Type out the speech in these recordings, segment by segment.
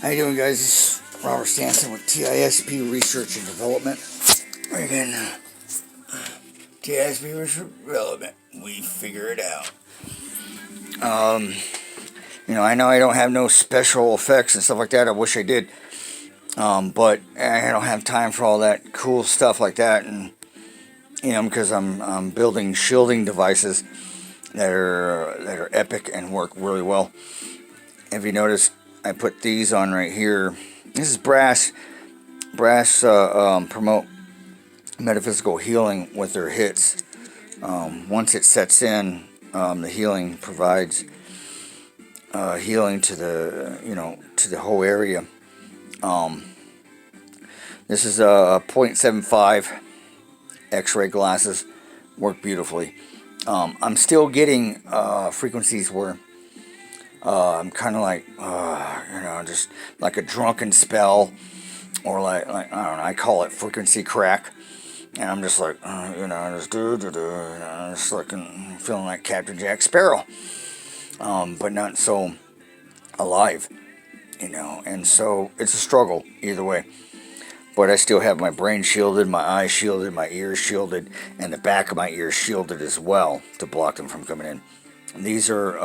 How you doing, guys? This is Robert Stanson with TISP Research and Development. Again, TISP Research and Development. We figure it out. I know I don't have no special effects and stuff like that. I wish I did. But I don't have time for all that cool stuff like that. And, because I'm building shielding devices that are epic and work really well. If you notice, I put these on right here. This is brass. Brass promote metaphysical healing with their hits. Once it sets in, the healing provides healing to the whole area. This is a 0.75 X-ray glasses. Work beautifully. I'm still getting frequencies where I'm kind of like, just like a drunken spell, or like I don't know. I call it frequency crack, and I'm just like, just like feeling like Captain Jack Sparrow, but not so alive, And so it's a struggle either way. But I still have my brain shielded, my eyes shielded, my ears shielded, and the back of my ears shielded as well to block them from coming in. And these are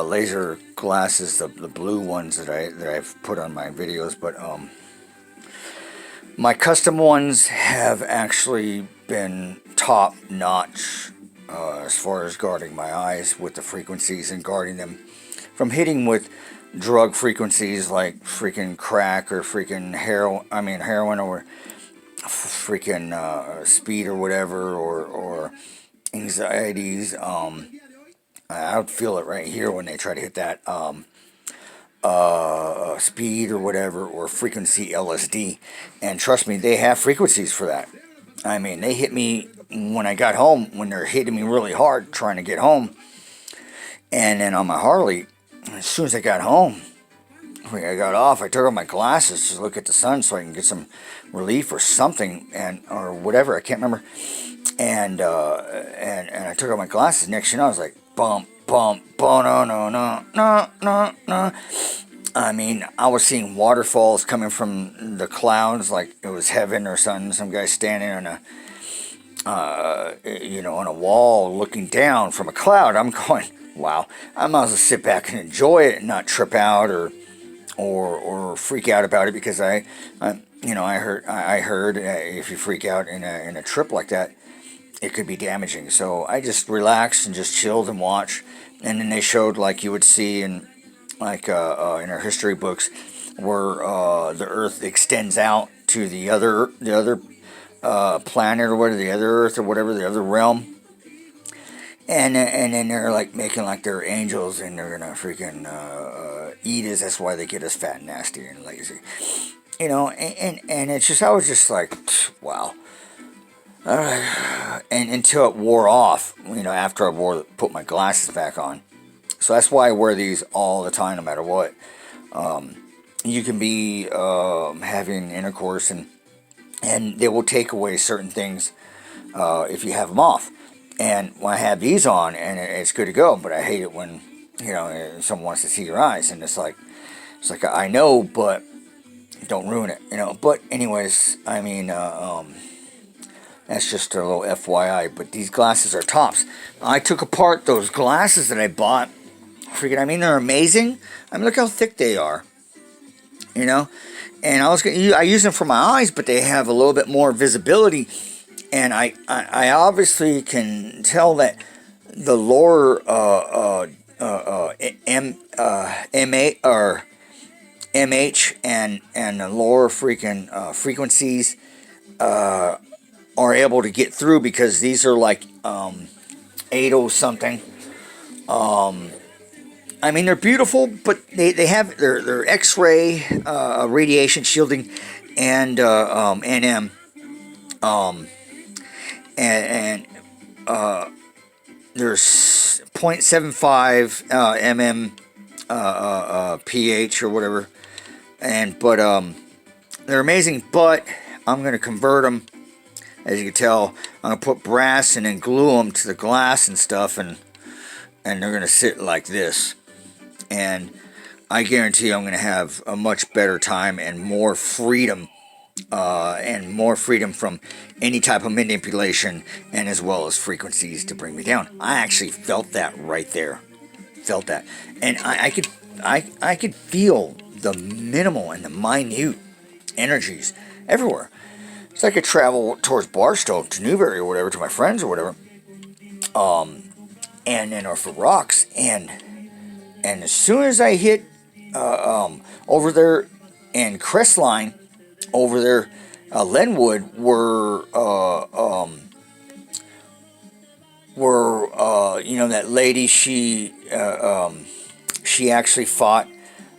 laser glasses, the blue ones that I've put on my videos, but my custom ones have actually been top notch as far as guarding my eyes with the frequencies and guarding them from hitting with drug frequencies like freaking crack or freaking heroin or freaking speed or whatever, or anxieties. I would feel it right here when they try to hit that speed or whatever, or frequency LSD. And trust me, they have frequencies for that. I mean, they hit me when I got home, when they're hitting me really hard trying to get home. And then on my Harley, as soon as I got home, when I got off, I took off my glasses to look at the sun so I can get some relief or something, or whatever, I can't remember. And I took off my glasses. Next thing you know, I was like, bump, bump, bump, no. I mean, I was seeing waterfalls coming from the clouds like it was heaven or something. Some guy standing on a wall looking down from a cloud. I'm going, wow, I might as well sit back and enjoy it and not trip out or freak out about it, because I heard if you freak out in a trip like that, it could be damaging. So I just relaxed and just chilled and watched. And then they showed, like you would see in in our history books, where the Earth extends out to the other planet, or whatever, the other Earth or whatever, the other realm. And then they're like making like they're angels, and they're gonna freaking eat us. That's why they get us fat and nasty and lazy, And it's just, I was just like, wow. And until it wore off, after I put my glasses back on. So that's why I wear these all the time, no matter what. You can be having intercourse, and they will take away certain things if you have them off. And when I have these on, and it's good to go, but I hate it when someone wants to see your eyes, and it's like I know, but don't ruin it, But anyways, I mean, that's just a little FYI. But these glasses are tops. I took apart those glasses that I bought. They're amazing. I mean, look how thick they are. And I use them for my eyes, but they have a little bit more visibility. And I obviously can tell that the lower MH and the lower freaking frequencies are able to get through, because these are like 80 something. They're beautiful, but they have their X-ray radiation shielding and NM. And there's 0.75 pH or whatever, but they're amazing. But I'm gonna convert them, as you can tell. I'm gonna put brass and then glue them to the glass and stuff, and they're gonna sit like this. And I guarantee I'm going to have a much better time and more freedom, from any type of manipulation, and as well as frequencies to bring me down. I actually felt that right there, felt that, and I could feel the minimal and the minute energies everywhere. So I could travel towards Barstow to Newberry or whatever to my friends or whatever, and then or for rocks, and as soon as I hit over there in Crestline, over there, Lenwood, that lady, she actually fought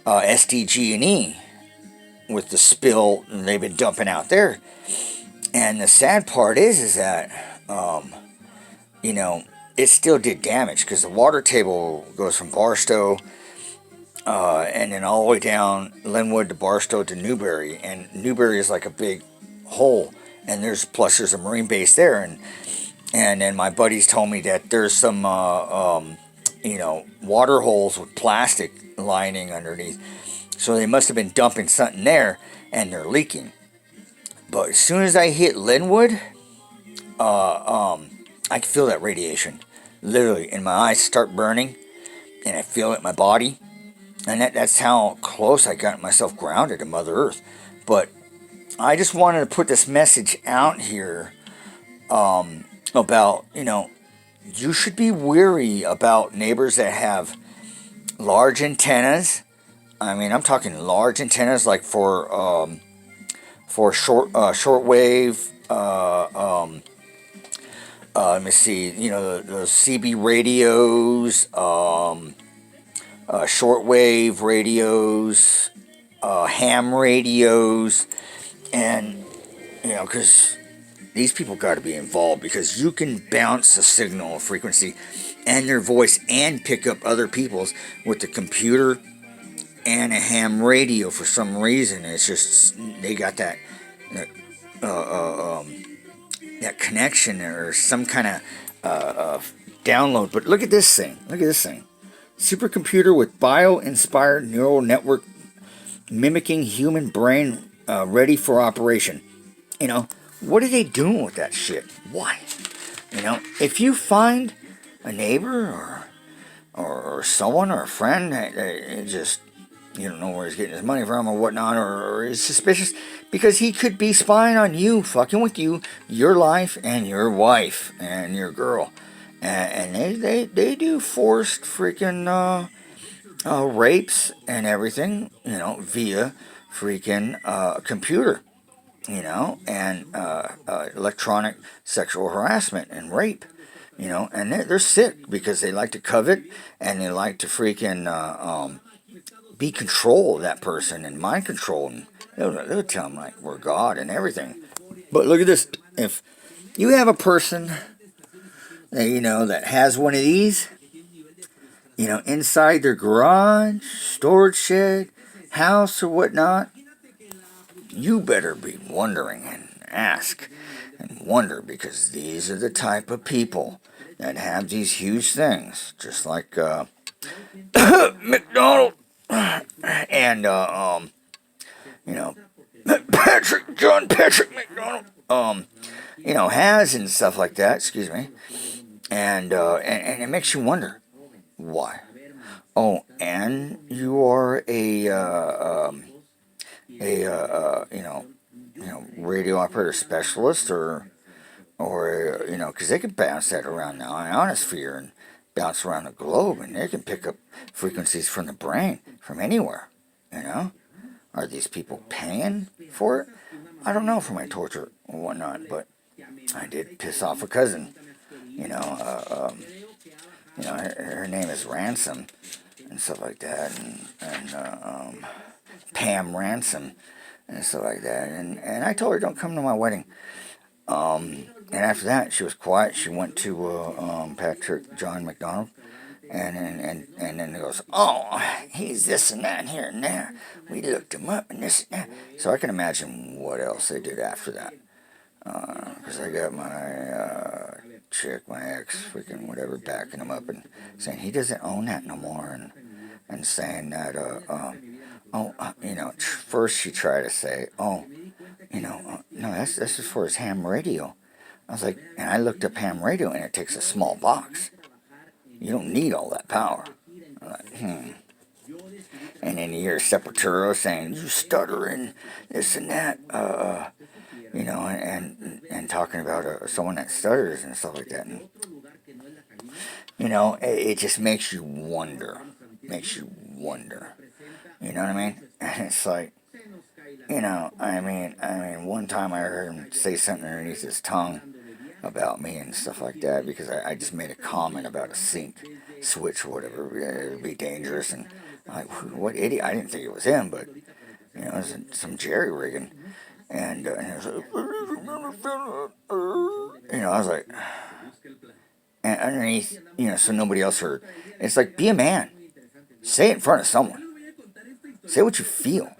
SDG&E with the spill and they've been dumping out there. And the sad part is that it still did damage because the water table goes from Barstow and then all the way down Linwood to Barstow to Newberry, and Newberry is like a big hole, and there's a marine base there, and then my buddies told me that there's some water holes with plastic lining underneath, so they must have been dumping something there, and they're leaking. But as soon as I hit Linwood, I can feel that radiation, literally, and my eyes start burning, and I feel it in my body. And that's how close I got myself grounded to Mother Earth. But I just wanted to put this message out here about, you should be weary about neighbors that have large antennas. I mean, I'm talking large antennas like for shortwave. Let me see, the CB radios. Shortwave radios, ham radios, and because these people got to be involved, because you can bounce a signal, a frequency, and their voice, and pick up other people's with the computer and a ham radio. For some reason, it's just they got that that connection or some kind of download. But look at this thing. Look at this thing. Supercomputer with bio-inspired neural network mimicking human brain, ready for operation. What are they doing with that shit? Why? If you find a neighbor or someone or a friend that just, you don't know where he's getting his money from or whatnot, or is suspicious, because he could be spying on you, fucking with you, your life, and your wife, and your girl. And they do forced freaking rapes and everything, via freaking computer, and electronic sexual harassment and rape, and they're sick because they like to covet and they like to freaking be control of that person and mind control, and they'll tell them like we're God and everything. But look at this: if you have a person that has one of these, inside their garage, storage shed, house, or whatnot, you better be wondering and ask and wonder, because these are the type of people that have these huge things, just like McDonald and John Patrick McDonald, has and stuff like that. Excuse me. And it makes you wonder why. Oh, and you are a radio operator specialist, or because they can bounce that around the ionosphere and bounce around the globe, and they can pick up frequencies from the brain from anywhere. Are these people paying for it? I don't know, for my torture or whatnot, but I did piss off a cousin. Her name is Ransom and stuff like that, and Pam Ransom and stuff like that, and I told her don't come to my wedding. And after that, she was quiet. She went to Patrick John McDonald, and then it goes, oh, he's this and that and here and there. We looked him up and this and that. So I can imagine what else they did after that. Because I got my chick, my ex, freaking whatever, backing him up and saying he doesn't own that no more, and and saying that, first she tried to say, no, that's just for his ham radio. I was like, and I looked up ham radio, and it takes a small box. You don't need all that power. I'm like, And then you hear Sepultura saying, you stutter and this and that, and talking about someone that stutters and stuff like that. And, it just makes you wonder. You know what I mean? And it's like, one time I heard him say something underneath his tongue about me and stuff like that because I just made a comment about a sync switch or whatever. It would be dangerous. And I'm like, what idiot? I didn't think it was him, but, it was some jerry rigging. And it was like, I was like, and underneath, so nobody else heard. It's like, be a man. Say it in front of someone. Say what you feel.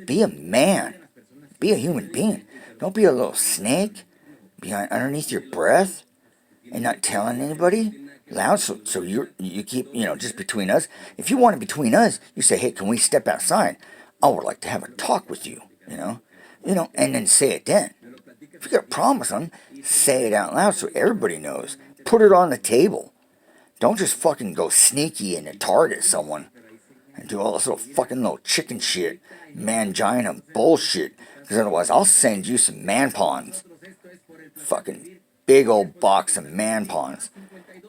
Be a man. Be a human being. Don't be a little snake behind underneath your breath and not telling anybody loud. So you keep, just between us. If you want it between us, you say, hey, can we step outside? I would like to have a talk with you, and then say it then. If you got a problem with something, say it out loud so everybody knows. Put it on the table. Don't just fucking go sneaky and target someone and do all this little chicken shit, mangina bullshit. Because otherwise, I'll send you some man pawns. Fucking big old box of man pawns.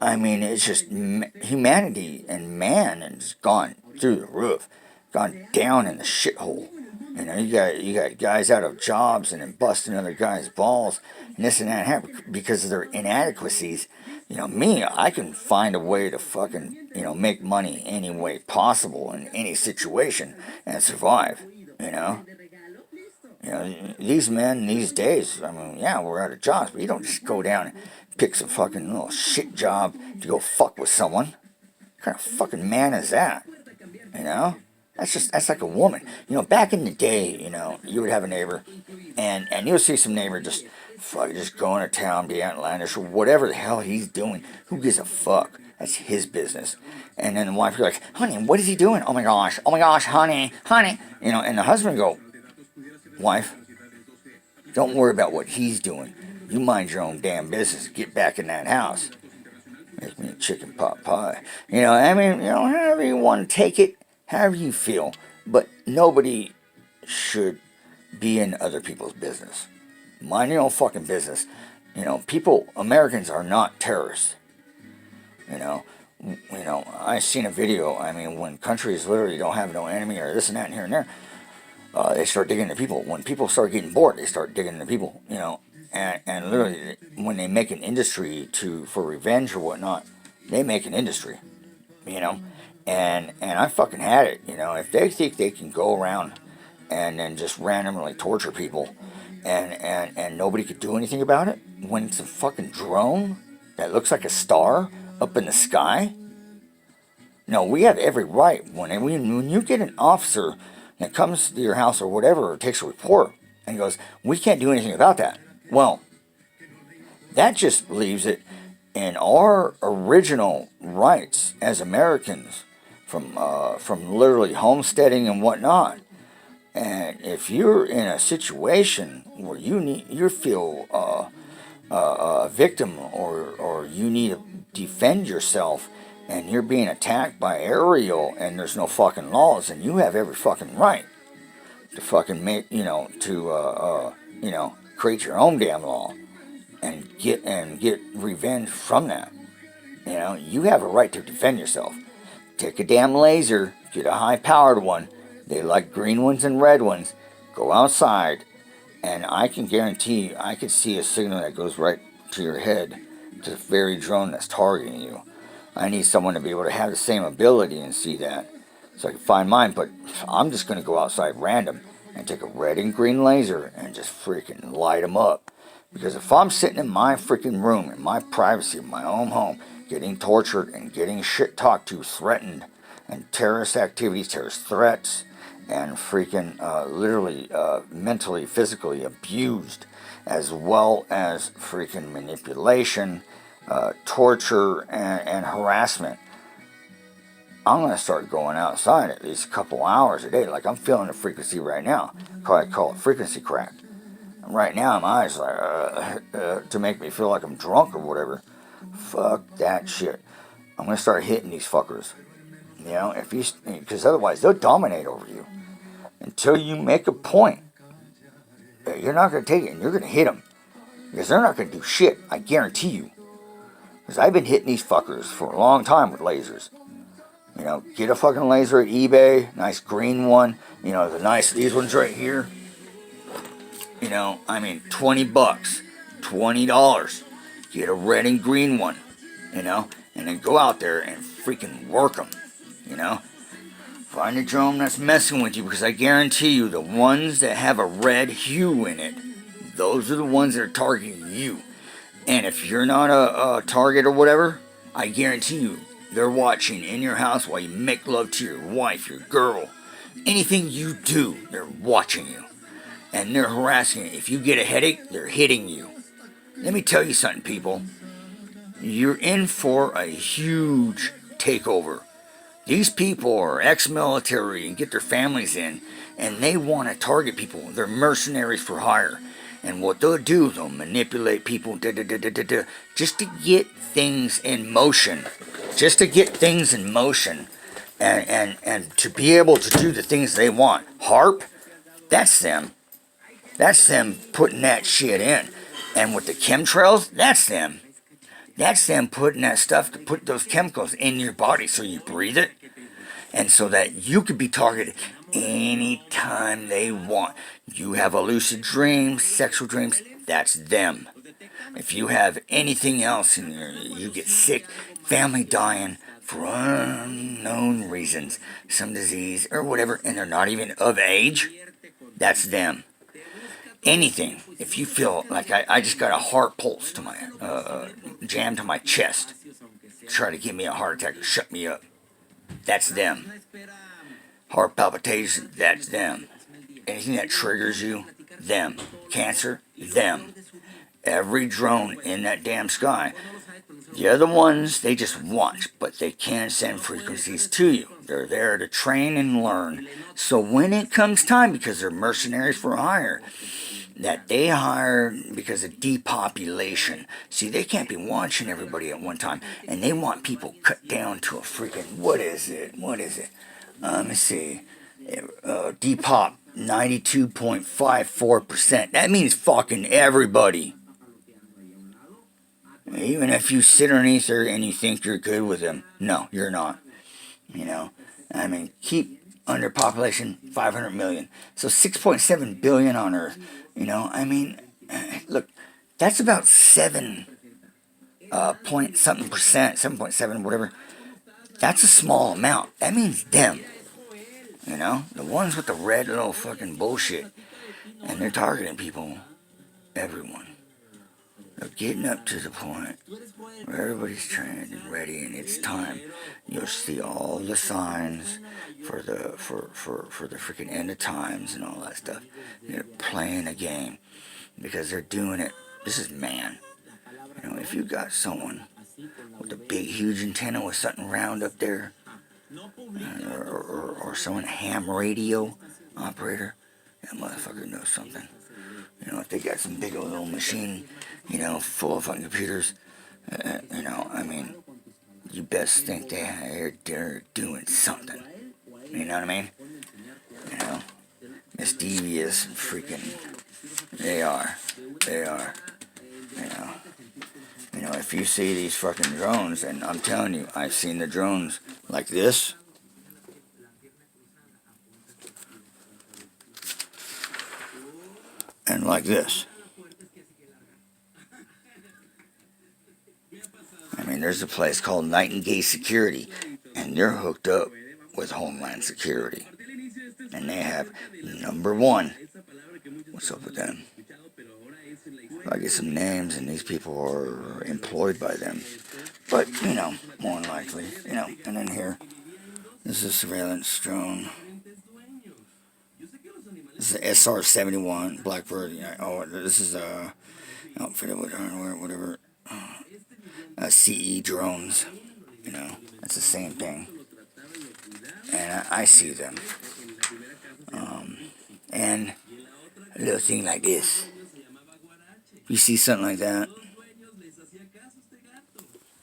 I mean, it's just humanity and man has gone through the roof, gone down in the shithole. You got guys out of jobs and then busting other guys' balls and this and that because of their inadequacies. Me, I can find a way to fucking, make money any way possible in any situation and survive, these men these days, we're out of jobs, but you don't just go down and pick some fucking little shit job to go fuck with someone. What kind of fucking man is that? That's like a woman. Back in the day, you would have a neighbor, and you'll see some neighbor just going to town, be outlandish, or whatever the hell he's doing. Who gives a fuck? That's his business. And then the wife would be like, honey, what is he doing? Oh my gosh, honey. And the husband would go, wife, don't worry about what he's doing. You mind your own damn business. Get back in that house. Make me a chicken pot pie. However you want to take it, however you feel. But nobody should be in other people's business. Mind your own fucking business. Americans are not terrorists. I seen a video. When countries literally don't have no enemy or this and that and here and there, they start digging into people. When people start getting bored, they start digging into people. And literally, when they make an industry for revenge or whatnot, they make an industry. And I fucking had it. If they think they can go around and then just randomly torture people, and nobody could do anything about it, when it's a fucking drone that looks like a star up in the sky. No, we have every right. When you get an officer that comes to your house or whatever, or takes a report and goes, we can't do anything about that. Well, that just leaves it in our original rights as Americans from literally homesteading and whatnot. And if you're in a situation where you feel a victim or you need to defend yourself and you're being attacked by aerial and there's no fucking laws, and you have every fucking right to fucking make, create your own damn law and get revenge from that. You have a right to defend yourself. Take a damn laser, get a high-powered one. They like green ones and red ones. Go outside, and I can guarantee you, I could see a signal that goes right to your head, to the very drone that's targeting you. I need someone to be able to have the same ability and see that, so I can find mine. But I'm just going to go outside random and take a red and green laser and just freaking light them up. Because if I'm sitting in my freaking room, in my privacy, in my own home, getting tortured and getting shit talked to, threatened, and terrorist activities, terrorist threats, and freaking literally mentally, physically abused, as well as freaking manipulation, torture, and harassment. I'm going to start going outside at least a couple hours a day. Like I'm feeling the frequency right now. I call it frequency crack. And right now my eyes like to make me feel like I'm drunk or whatever. Fuck that shit. I'm going to start hitting these fuckers. You know, if you, because otherwise they'll dominate over you until you make a point. You're not going to take it and you're going to hit them. Because they're not going to do shit. I guarantee you. Because I've been hitting these fuckers for a long time with lasers. You know, get a fucking laser at eBay, nice green one. You know, these ones right here. You know, I mean, $20, $20. Get a red and green one, you know, and then go out there and freaking work them, you know. Find a drone that's messing with you, because I guarantee you the ones that have a red hue in it, those are the ones that are targeting you. And if you're not a target or whatever, I guarantee you they're watching in your house while you make love to your wife, your girl. Anything you do, they're watching you. And they're harassing you. If you get a headache, they're hitting you. Let me tell you something, people. You're in for a huge takeover. These people are ex-military and get their families in, and they want to target people. They're mercenaries for hire. And what they'll do, they'll manipulate people just to get things in motion. Just to get things in motion. And to be able to do the things they want. HARP, that's them. That's them putting that shit in. And with the chemtrails, that's them. That's them putting that stuff to put those chemicals in your body so you breathe it. And so that you could be targeted anytime they want. You have a lucid dreams, sexual dreams, that's them. If you have anything else in your, you get sick, family dying for unknown reasons, some disease or whatever, and they're not even of age, that's them. Anything. If you feel like I just got a heart pulse to my, jam to my chest, try to give me a heart attack or shut me up, that's them. Heart palpitation, that's them. Anything that triggers you, them. Cancer, them. Every drone in that damn sky. The other ones, they just watch, but they can send frequencies to you. They're there to train and learn. So when it comes time, because they're mercenaries for hire, that they hire because of depopulation. See, they can't be watching everybody at one time, and they want people cut down to a freaking, what is it? Let me see. Depop, 92.54%. That means fucking everybody. Even if you sit underneath her and you think you're good with them, no, you're not. You know, I mean, keep under population 500 million. So 6.7 billion on Earth. You know, I mean, look, that's about 7 point something percent, 7.7, whatever. That's a small amount. That means them. You know, the ones with the red little fucking bullshit. And they're targeting people, everyone. They're getting up to the point where everybody's trained and ready and it's time. You'll see all the signs for the freaking end of times and all that stuff. They're playing a game because they're doing it. This is man. You know, if you got someone with a big, huge antenna with something round up there, or someone ham radio operator, that motherfucker knows something. You know, if they got some big old little machine, you know, full of fucking computers, you know, I mean, you best think they're doing something. You know what I mean? You know, misdevious and freaking, they are. You know, if you see these fucking drones, and I'm telling you, I've seen the drones like this. And like this. I mean, there's a place called Nightingale Security, and they're hooked up with Homeland Security. And they have number one. What's up with them? I get some names, and these people are employed by them. But, you know, more than likely, you know. And then here, this is a surveillance drone. This is SR-71 Blackbird. You know, oh, this is outfitted with hardware, whatever. CE drones. You know, that's the same thing. and I see them. And a little thing like this. You see something like that?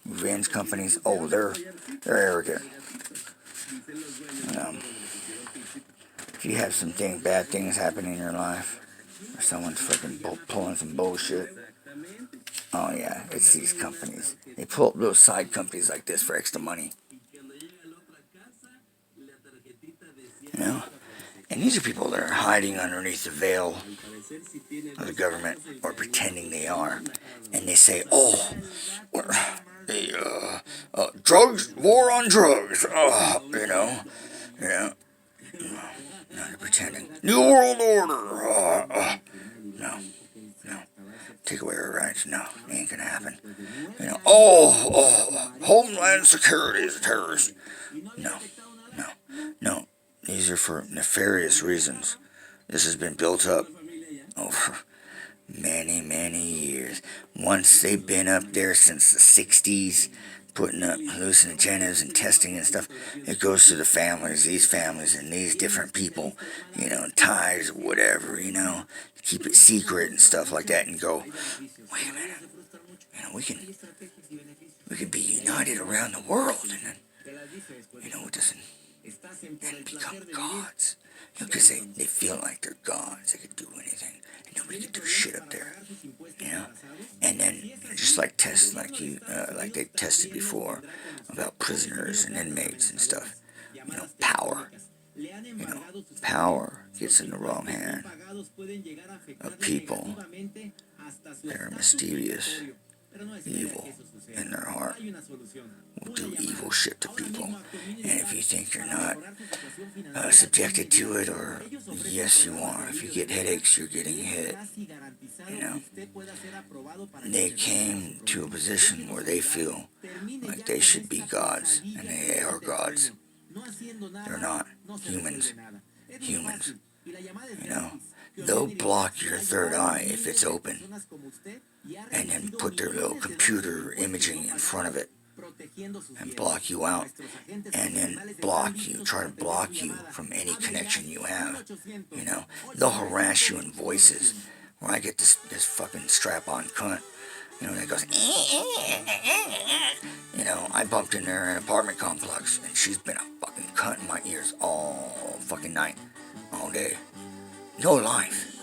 Revenge companies, oh, they're arrogant. Um, if you have bad things happening in your life, or someone's fucking pulling some bullshit, oh yeah, it's these companies. They pull up little side companies like this for extra money. You know? And these are people that are hiding underneath the veil of the government, or pretending they are. And they say, oh, we're drugs, war on drugs, you know, no, they're pretending. New World Order, no, take away our rights, no, it ain't gonna happen. You know, Homeland Security is a terrorist. No, these are for nefarious reasons. This has been built up over many years. Once they've been up there since the 60s, putting up hallucinogens and testing and stuff, it goes to these families and these different people, ties or whatever, keep it secret and stuff like that, and go, wait a minute, we can be united around the world, and then, it doesn't, and become gods. Because they feel like they're gods, they could do anything, and nobody could do shit up there, And then, just like like they tested before, about prisoners and inmates and stuff, power. Power gets in the wrong hand of people that are mysterious, evil in their heart, will do evil shit to people. And if you think you're not subjected to it, or yes you are, if you get headaches, you're getting hit. They came to a position where they feel like they should be gods, and they are gods. They're not humans. They'll block your third eye if it's open, and then put their little computer imaging in front of it and block you out, and then try to block you from any connection you have. They'll harass you in voices, where I get this fucking strap-on cunt, that goes, I bumped in there in an apartment complex, and she's been a fucking cunt in my ears all fucking night, all day. No life.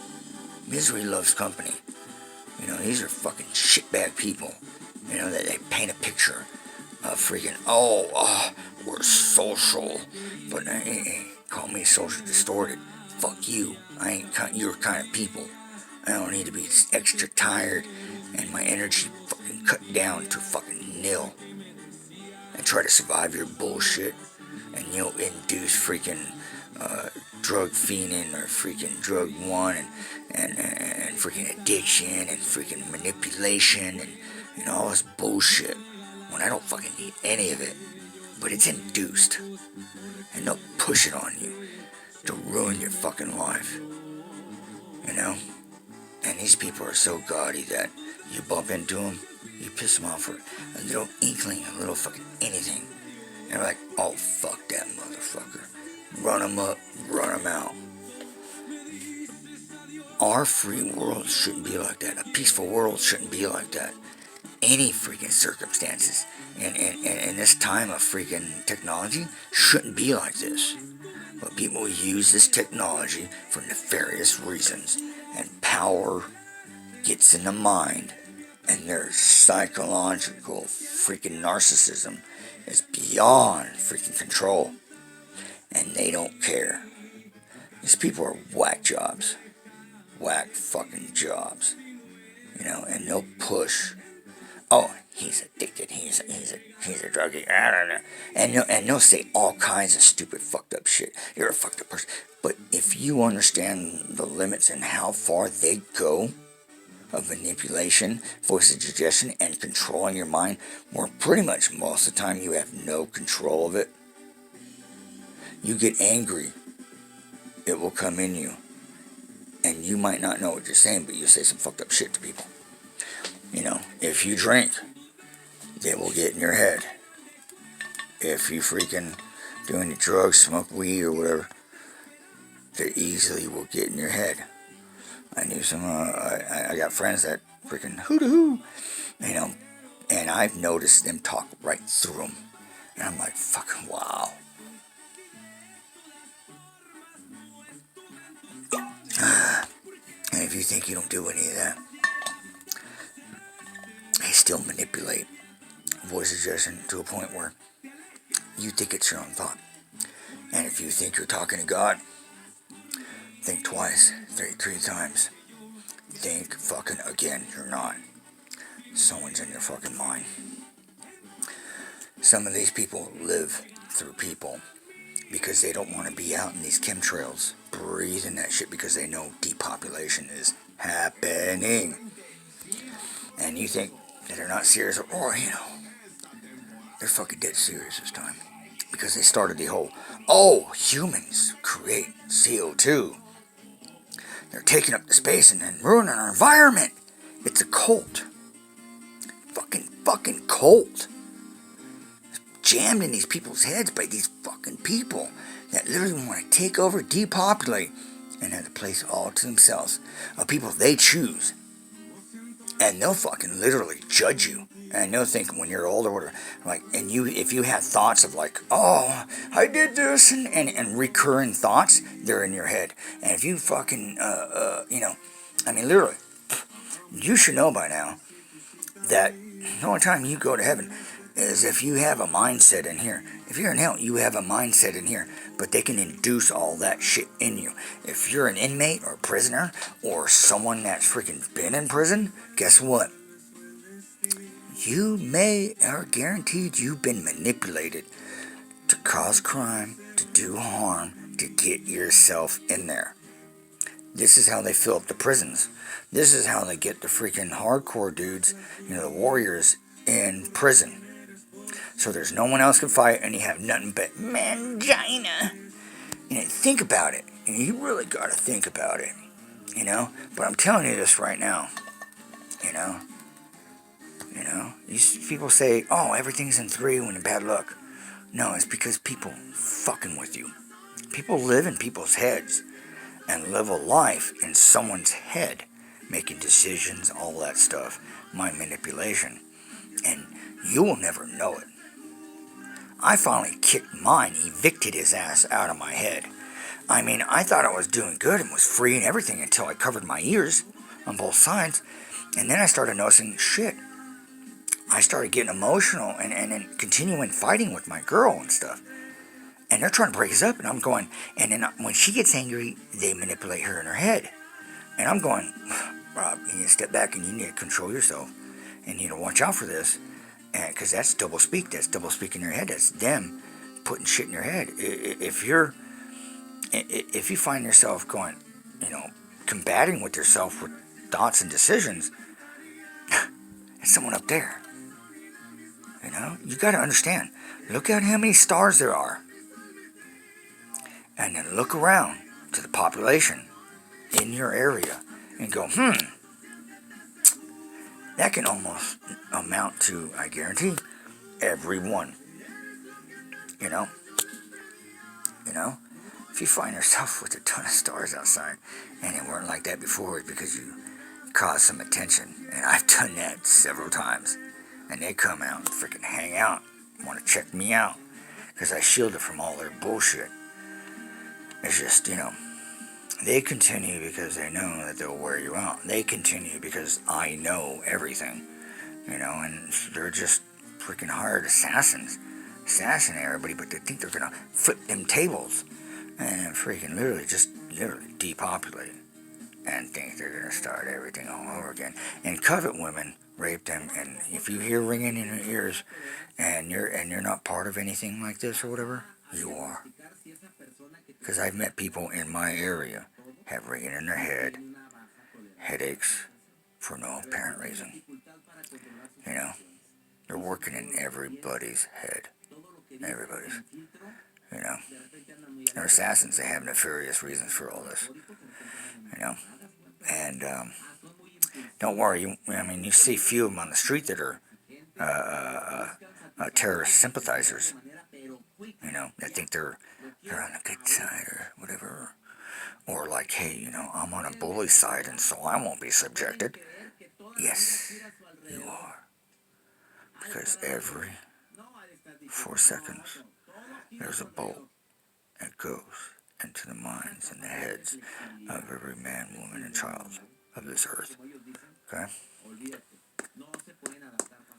Misery loves company. These are fucking shitbag people, that they paint a picture of freaking, we're social, but call me social distorted. Fuck you. I ain't your kind of people. I don't need to be extra tired and my energy fucking cut down to fucking nil, and try to survive your bullshit, and induce freaking drug fiending, or freaking drug one, and freaking addiction, and freaking manipulation, and all this bullshit, when I don't fucking need any of it, but it's induced, and they'll push it on you to ruin your fucking life, and these people are so gaudy that you bump into them, you piss them off for a little inkling, a little fucking anything, and they're like, oh, fuck that motherfucker. Run them up, run them out. Our free world shouldn't be like that. A peaceful world shouldn't be like that. Any freaking circumstances in this time of freaking technology shouldn't be like this. But people use this technology for nefarious reasons, and power gets in the mind, and their psychological freaking narcissism is beyond freaking control, and they don't care. These people are whack jobs, whack fucking jobs, and they'll push. Oh, he's addicted. He's a druggie. I don't know. And they'll say all kinds of stupid, fucked up shit. You're a fucked up person. But if you understand the limits and how far they go of manipulation, voice of suggestion, and controlling your mind, where pretty much most of the time you have no control of it. You get angry, it will come in you, and you might not know what you're saying, but you say some fucked up shit to people. If you drink, it will get in your head. If you freaking do any drugs, smoke weed or whatever, they easily will get in your head. I knew some, I got friends that freaking hoo, you know, and I've noticed them talk right through them. And I'm like, fucking wow. And if you think you don't do any of that, they still manipulate voice suggestion to a point where you think it's your own thought. And if you think you're talking to God, think twice, three times. Think fucking again, you're not. Someone's in your fucking mind. Some of these people live through people because they don't want to be out in these chemtrails breathing that shit because they know depopulation is happening. And you think that they're not serious, or, you know, they're fucking dead serious this time. Because they started the whole, oh, humans create CO2. They're taking up the space and then ruining our environment. It's a cult. Fucking cult. It's jammed in these people's heads by these fucking people that literally want to take over, depopulate, and have the place all to themselves. Of people they choose. And they'll fucking literally judge you. And they'll think when you're older, whatever, like, and you, if you have thoughts of like, oh, I did this, and recurring thoughts, they're in your head. And if you fucking, you know, I mean, literally, you should know by now that the only time you go to heaven is if you have a mindset in here. If you're in hell, you have a mindset in here, but they can induce all that shit in you. If you're an inmate or a prisoner or someone that's freaking been in prison, guess what? You are guaranteed you've been manipulated to cause crime, to do harm, to get yourself in there. This is how they fill up the prisons. This is how they get the freaking hardcore dudes, you know, the warriors in prison. So there's no one else can fight, and you have nothing but mangina. You know, think about it. You really got to think about it, you know. But I'm telling you this right now, you know. You know, these people say, oh, everything's in three when you're bad luck. No, it's because people fucking with you. People live in people's heads and live a life in someone's head, making decisions, all that stuff, mind manipulation. And you will never know it. I finally kicked mine, evicted his ass out of my head. I mean, I thought I was doing good and was free and everything until I covered my ears on both sides. And then I started noticing, shit. I started getting emotional and continuing fighting with my girl and stuff. And they're trying to break us up, and I'm going, and then when she gets angry, they manipulate her in her head. And I'm going, Rob, you need to step back and you need to control yourself. And you need to watch out for this. Because that's double speak. That's double speak in your head. That's them putting shit in your head. If you find yourself going, you know, combating with yourself with thoughts and decisions, it's someone up there. You know, you got to understand. Look at how many stars there are. And then look around to the population in your area and go, that can almost amount to, I guarantee, everyone. You know? You know? If you find yourself with a ton of stars outside and it weren't like that before, it's because you caused some attention. And I've done that several times. And they come out and freaking hang out, want to check me out, because I shielded from all their bullshit. It's just, you know, they continue because they know that they'll wear you out. They continue because I know everything, you know, and they're just freaking hired assassins. Assassinate everybody, but they think they're going to flip them tables and freaking literally depopulate and think they're going to start everything all over again. And covet women, rape them, and if you hear ringing in your ears and you're not part of anything like this or whatever, you are. Because I've met people in my area have ringing in their head, headaches for no apparent reason. You know, they're working in everybody's head. Everybody's. You know, they're assassins. They have nefarious reasons for all this. You know, and don't worry. You see few of them on the street that are terrorist sympathizers. that think they're on the good side or whatever. Or like, hey, I'm on a bully side and so I won't be subjected. Yes, you are. Because every 4 seconds, there's a bolt that goes into the minds and the heads of every man, woman, and child of this earth. Okay?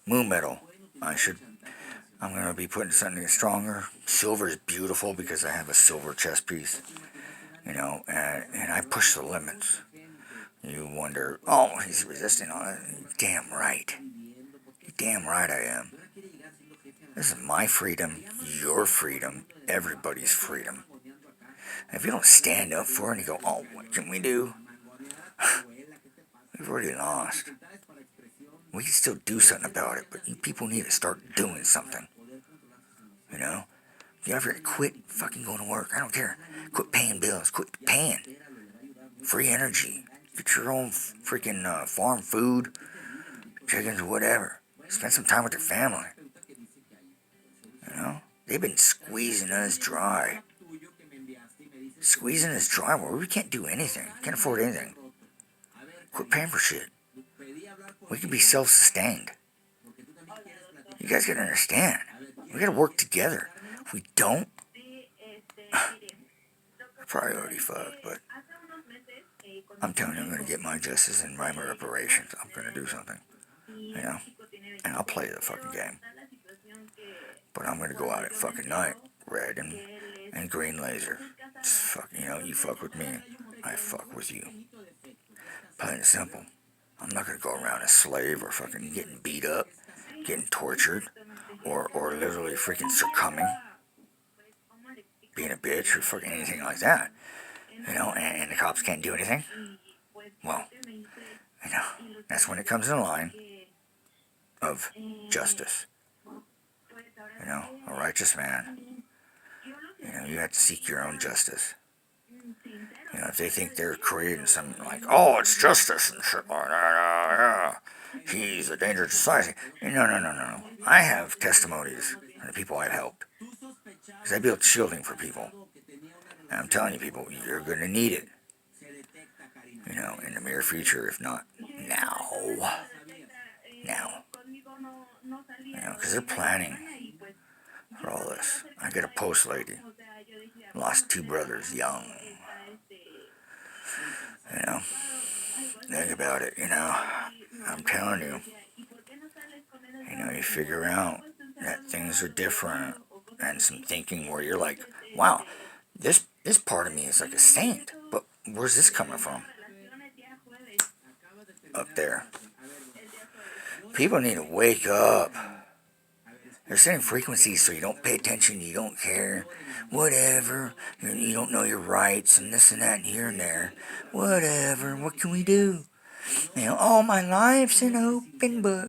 Moon metal. I'm going to be putting something stronger. Silver is beautiful because I have a silver chest piece. And I push the limits. You wonder, oh, he's resisting on it. Damn right. Damn right I am. This is my freedom, your freedom, everybody's freedom. And if you don't stand up for it and you go, oh, what can we do? We've already lost. We can still do something about it, but you people need to start doing something. If you ever quit fucking going to work, I don't care. Quit paying bills, quit paying. Free energy. Get your own freaking farm food, chickens, whatever. Spend some time with your family. They've been squeezing us dry. Squeezing us dry where we can't do anything. Can't afford anything. Quit paying for shit. We can be self-sustained. You guys gotta understand. We gotta work together. If we don't, I probably already fucked, but I'm telling you, I'm gonna get my justice and my reparations. I'm gonna do something. And I'll play the fucking game. But I'm gonna go out at fucking night, red and green laser. You fuck with me, I fuck with you. Plain and simple. I'm not gonna go around a slave or fucking getting beat up, getting tortured, or literally freaking succumbing, being a bitch or fucking anything like that. And the cops can't do anything. Well, that's when it comes in line of justice. A righteous man. You have to seek your own justice. If they think they're creating something like, oh, it's justice and shit like that, he's a danger to society. No. I have testimonies from the people I've helped. Because I built shielding for people. And I'm telling you, people, you're going to need it. In the near future, if not now. Because they're planning for all this. I got a post lady. Lost 2 brothers young. Think about it, I'm telling you. You figure out that things are different. And some thinking where you're like, wow, this part of me is like a saint. But where's this coming from? Up there. People need to wake up. They're setting frequencies so you don't pay attention, you don't care, whatever. You don't know your rights and this and that and here and there. Whatever, what can we do? All my life's an open book.